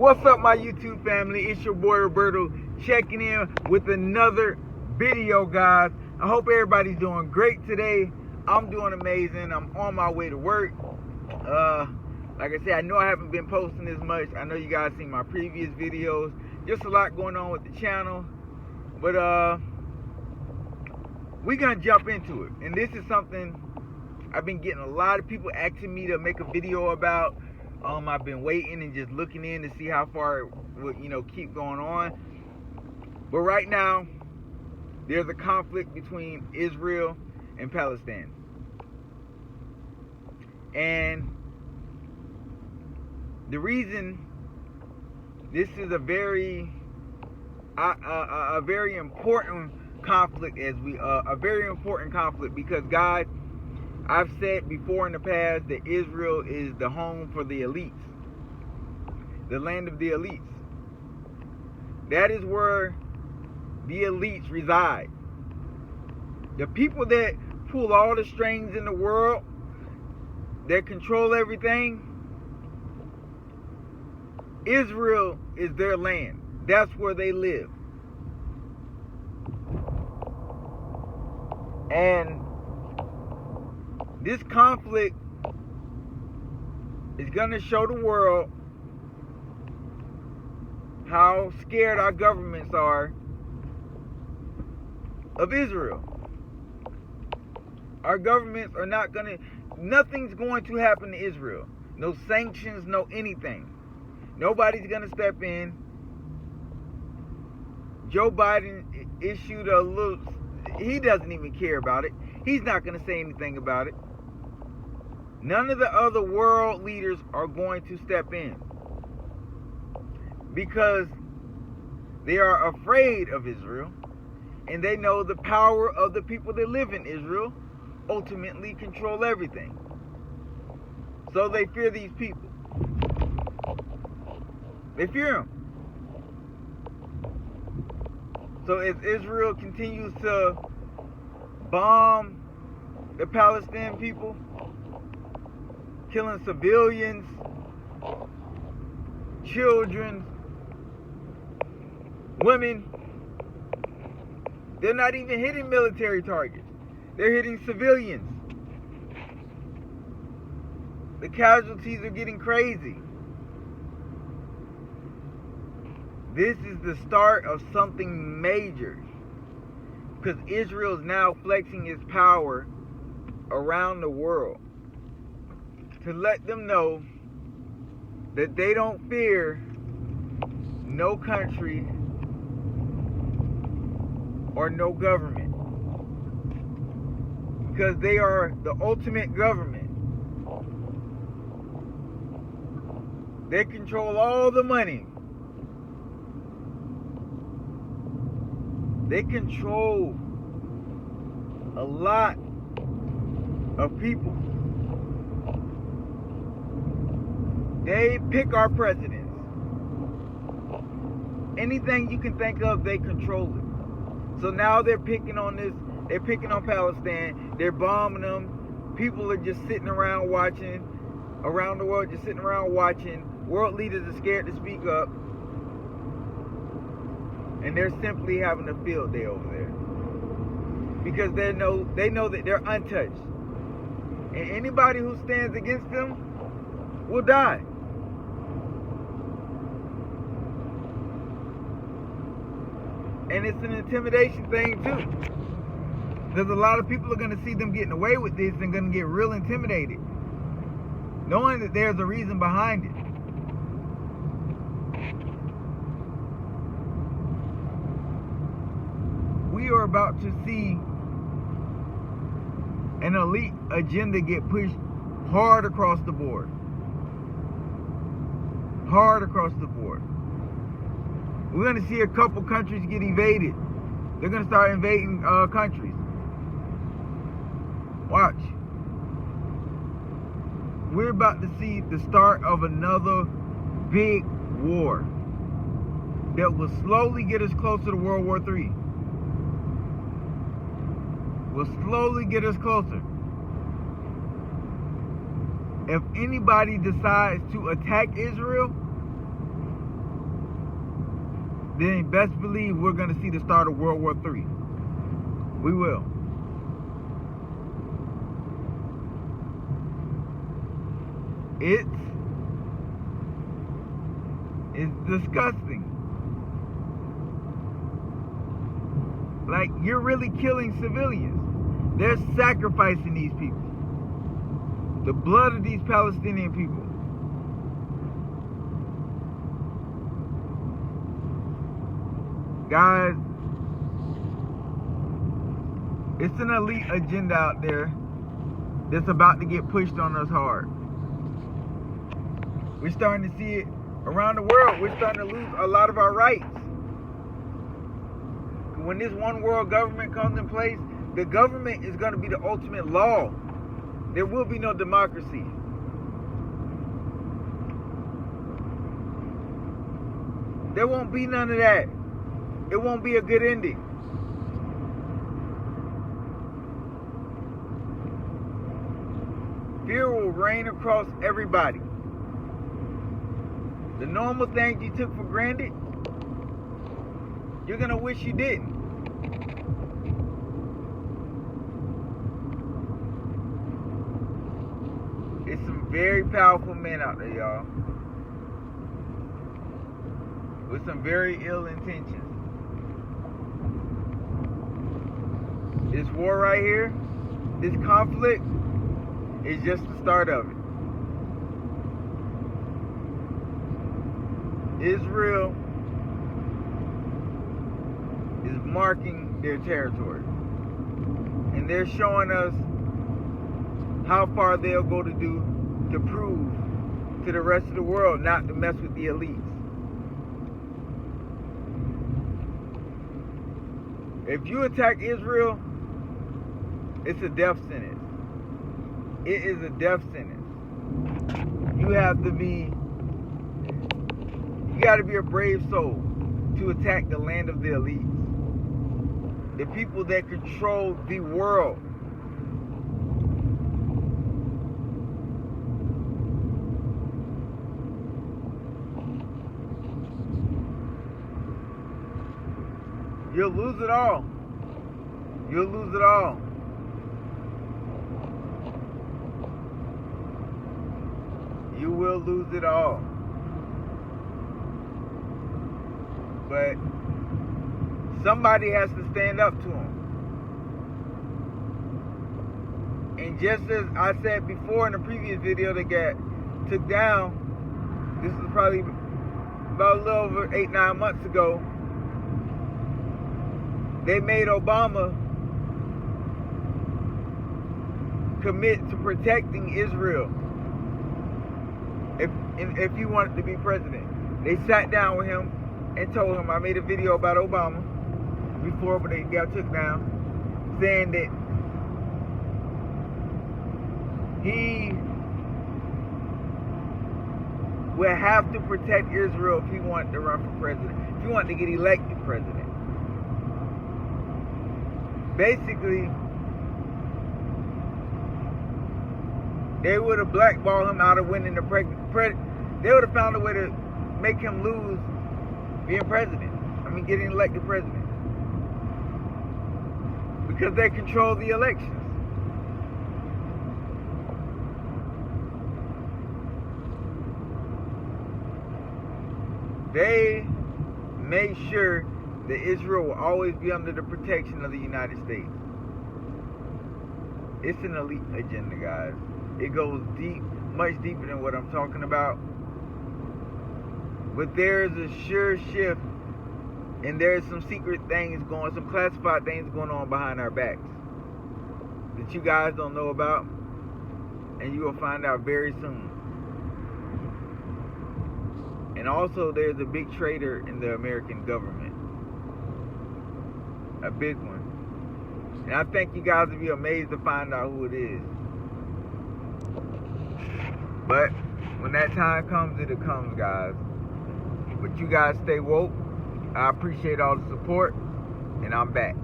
What's up, my YouTube family? It's your boy Roberto checking in with another video, guys. I hope everybody's doing great today. I'm doing amazing. I'm on my way to work. Like I said, I know I haven't been posting as much. I know you guys seen my previous videos. Just a lot going on with the channel. But we're gonna jump into it. And this is something I've been getting a lot of people asking me to make a video about. I've been waiting and just looking in to see how far it would, keep going on. But right now, there's a conflict between Israel and Palestine. And the reason this is a very important conflict because, guys, I've said before in the past that Israel is the home for the elites, the land of the elites. That is where the elites reside. The people that pull all the strings in the world, that control everything, Israel is their land. That's where they live. And this conflict is going to show the world how scared our governments are of Israel. Our governments are not going to, nothing's going to happen to Israel. No sanctions, no anything. Nobody's going to step in. Joe Biden issued a little, he doesn't even care about it. He's not going to say anything about it. None of the other world leaders are going to step in because they are afraid of Israel, and they know the power of the people that live in Israel ultimately control everything. So they fear these people. They fear them. So as Israel continues to bomb the Palestinian people, killing civilians, children, women, they're not even hitting military targets. They're hitting civilians. The casualties are getting crazy. This is the start of something major, because Israel is now flexing its power around the world to let them know that they don't fear no country or no government, because they are the ultimate government. They control all the money. They control a lot of people. They pick our presidents. Anything you can think of, they control it. So now they're picking on this. They're picking on Palestine. They're bombing them. People are just sitting around watching. Around the world, just sitting around watching. World leaders are scared to speak up. And they're simply having a field day over there. Because they know that they're untouched. And anybody who stands against them will die. And it's an intimidation thing too. Because a lot of people are going to see them getting away with this and going to get real intimidated, knowing that there's a reason behind it. We are about to see an elite agenda get pushed hard across the board. Hard across the board. We're going to see a couple countries get invaded. They're going to start invading countries. Watch. We're about to see the start of another big war that will slowly get us closer to World War III. Will slowly get us closer. If anybody decides to attack Israel, then best believe we're going to see the start of World War III. We will. It's disgusting. Like, you're really killing civilians. They're sacrificing these people. The blood of these Palestinian people. Guys, it's an elite agenda out there that's about to get pushed on us hard. We're starting to see it around the world. We're starting to lose a lot of our rights. When this one world government comes in place, the government is going to be the ultimate law. There will be no democracy. There won't be none of that. It won't be a good ending. Fear will reign across everybody. The normal things you took for granted, you're going to wish you didn't. It's some very powerful men out there, y'all. With some very ill intentions. This war right here, this conflict, is just the start of it. Israel is marking their territory. And they're showing us how far they'll go to prove to the rest of the world not to mess with the elites. If you attack Israel, it's a death sentence. It is a death sentence. You got to be a brave soul to attack the land of the elites. The people that control the world. You'll lose it all. You'll lose it all. You will lose it all. But somebody has to stand up to them. And just as I said before in the previous video that got took down, this is probably about a little over 8-9 months ago, they made Obama commit to protecting Israel if he wanted to be president. They sat down with him and told him, I made a video about Obama before they got took down, saying that he would have to protect Israel if he wanted to run for president, if he wanted to get elected president. Basically, they would have blackballed him out of winning the they would have found a way to make him lose being president. Getting elected president. Because they control the elections. They made sure that Israel will always be under the protection of the United States. It's an elite agenda, guys. It goes deep, much deeper than what I'm talking about. But there's a sure shift, and there's some secret things some classified things going on behind our backs that you guys don't know about, and you will find out very soon. And also, there's a big traitor in the American government. A big one. And I think you guys will be amazed to find out who it is. But when that time comes, it comes, guys. But you guys stay woke. I appreciate all the support. And I'm back.